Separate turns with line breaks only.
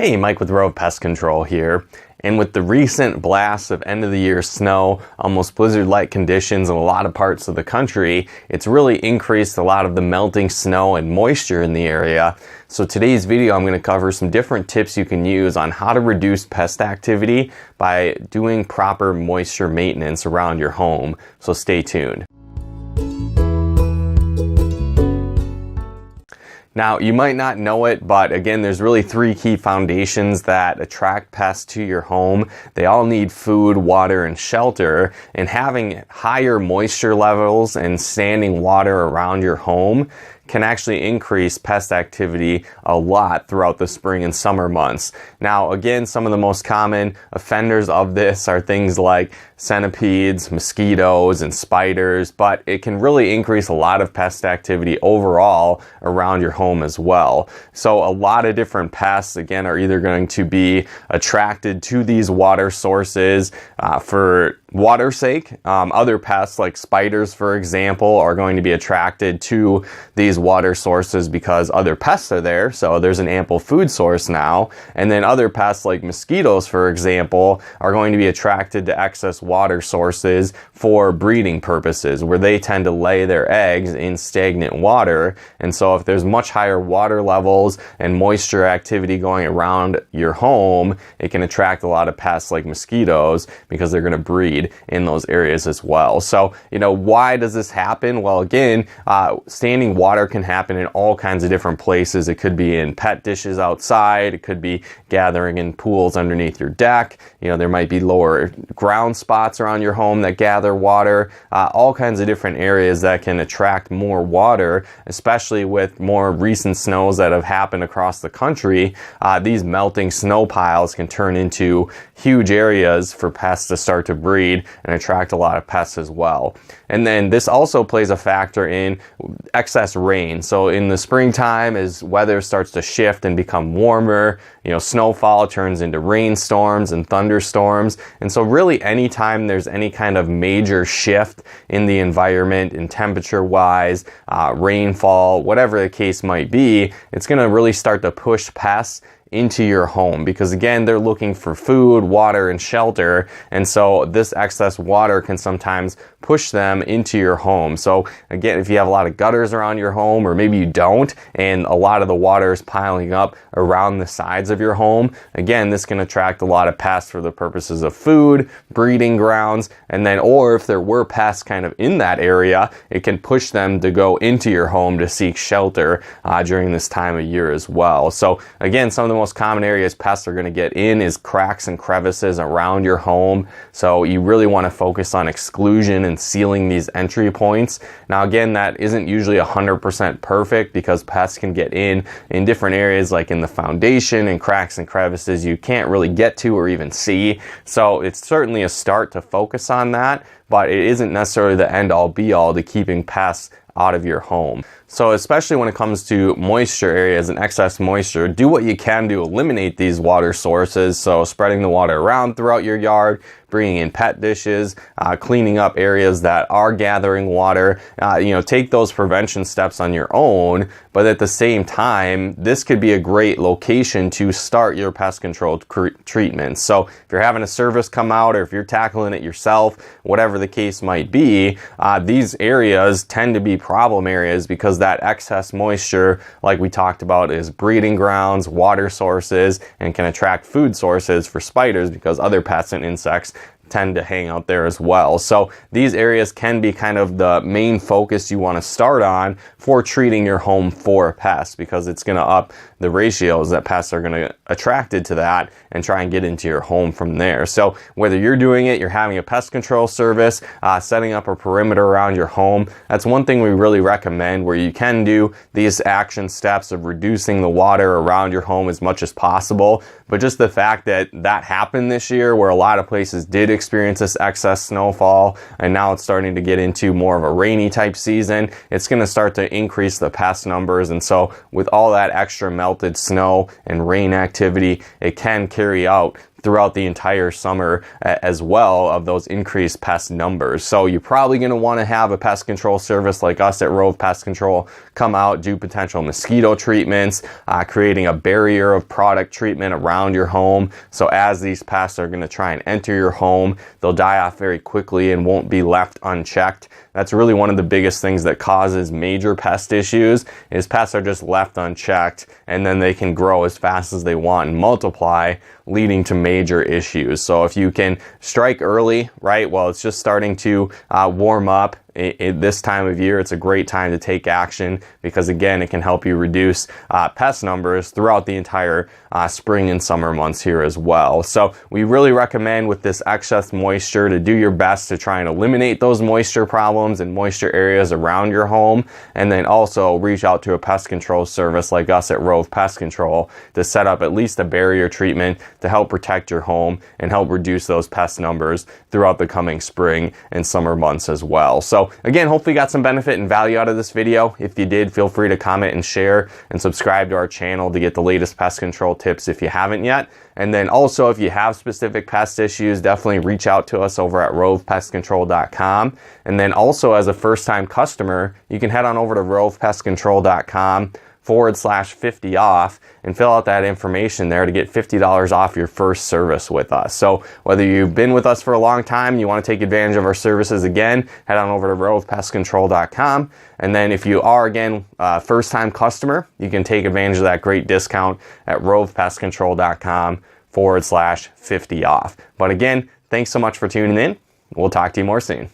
Hey, Mike with Road Pest Control here. And with the recent blasts of end of the year snow, almost blizzard-like conditions in a lot of parts of the country, it's really increased a lot of the melting snow and moisture in the area. So today's video, I'm going to cover some different tips you can use on how to reduce pest activity by doing proper moisture maintenance around your home. So stay tuned. Now, you might not know it, but again, there's really three key foundations that attract pests to your home. They all need food, water, and shelter, and having higher moisture levels and standing water around your home can actually increase pest activity a lot throughout the spring and summer months. Now, again, some of the most common offenders of this are things like centipedes, mosquitoes, and spiders, but it can really increase a lot of pest activity overall around your home as well. So a lot of different pests, again, are either going to be attracted to these water sources for water's sake. Other pests like spiders, for example, are going to be attracted to these water sources because other pests are there, so there's an ample food source now. And then other pests like mosquitoes, for example, are going to be attracted to excess water sources for breeding purposes, where they tend to lay their eggs in stagnant water. And so if there's much higher water levels and moisture activity going around your home, it can attract a lot of pests like mosquitoes because they're going to breed in those areas as well. So, why does this happen? Well, again, standing water can happen in all kinds of different places. It could be in pet dishes outside. It could be gathering in pools underneath your deck. There might be lower ground spots around your home that gather water. All kinds of different areas that can attract more water, especially with more recent snows that have happened across the country. These melting snow piles can turn into huge areas for pests to start to breed and attract a lot of pests as well. And then this also plays a factor in excess rain. So in the springtime, as weather starts to shift and become warmer, snowfall turns into rainstorms and thunderstorms. And so really anytime there's any kind of major shift in the environment, in temperature-wise, rainfall, whatever the case might be, it's going to really start to push pests into your home, because again, they're looking for food, water, and shelter, and so this excess water can sometimes push them into your home. So again, if you have a lot of gutters around your home, or maybe you don't, and a lot of the water is piling up around the sides of your home, again, this can attract a lot of pests for the purposes of food, breeding grounds, and then, or if there were pests kind of in that area, it can push them to go into your home to seek shelter during this time of year as well. So again, some of the most common areas pests are going to get in is cracks and crevices around your home. So you really want to focus on exclusion and sealing these entry points. Now again, that isn't usually 100% perfect because pests can get in different areas, like in the foundation and cracks and crevices you can't really get to or even see. So it's certainly a start to focus on that, but it isn't necessarily the end all be all to keeping pests out of your home. So especially when it comes to moisture areas and excess moisture, do what you can to eliminate these water sources. So spreading the water around throughout your yard, bringing in pet dishes, cleaning up areas that are gathering water. Take those prevention steps on your own, but at the same time, this could be a great location to start your pest control treatment. So if you're having a service come out, or if you're tackling it yourself, whatever the case might be, these areas tend to be problem areas because that excess moisture, like we talked about, is breeding grounds, water sources, and can attract food sources for spiders because other pests and insects tend to hang out there as well. So these areas can be kind of the main focus you want to start on for treating your home for pests, because it's going to up the ratios that pests are going to attracted to that and try and get into your home from there. So whether you're doing it, you're having a pest control service, setting up a perimeter around your home, that's one thing we really recommend, where you can do these action steps of reducing the water around your home as much as possible. But just the fact that that happened this year, where a lot of places did experience this excess snowfall, and now it's starting to get into more of a rainy type season, it's going to start to increase the pest numbers. And so with all that extra melted snow and rain activity, it can carry out throughout the entire summer as well of those increased pest numbers. So you're probably going to want to have a pest control service like us at Rove Pest Control come out, do potential mosquito treatments, creating a barrier of product treatment around your home. So as these pests are going to try and enter your home, they'll die off very quickly and won't be left unchecked. That's really one of the biggest things that causes major pest issues, is pests are just left unchecked, and then they can grow as fast as they want and multiply, leading to major issues. So if you can strike early, right, well, it's just starting to warm up. This time of year, it's a great time to take action, because again, it can help you reduce pest numbers throughout the entire spring and summer months here as well. So we really recommend with this excess moisture to do your best to try and eliminate those moisture problems and moisture areas around your home, and then also reach out to a pest control service like us at Rove Pest Control to set up at least a barrier treatment to help protect your home and help reduce those pest numbers throughout the coming spring and summer months as well. So again, hopefully you got some benefit and value out of this video. If you did, feel free to comment and share and subscribe to our channel to get the latest pest control tips if you haven't yet. And then also, if you have specific pest issues, definitely reach out to us over at rovepestcontrol.com. And then also, as a first-time customer, you can head on over to rovepestcontrol.com/50 off and fill out that information there to get $50 off your first service with us. So whether you've been with us for a long time, you want to take advantage of our services again, head on over to rovepestcontrol.com. And then if you are, again, a first-time customer, you can take advantage of that great discount at rovepestcontrol.com/50 off. But again, thanks so much for tuning in. We'll talk to you more soon.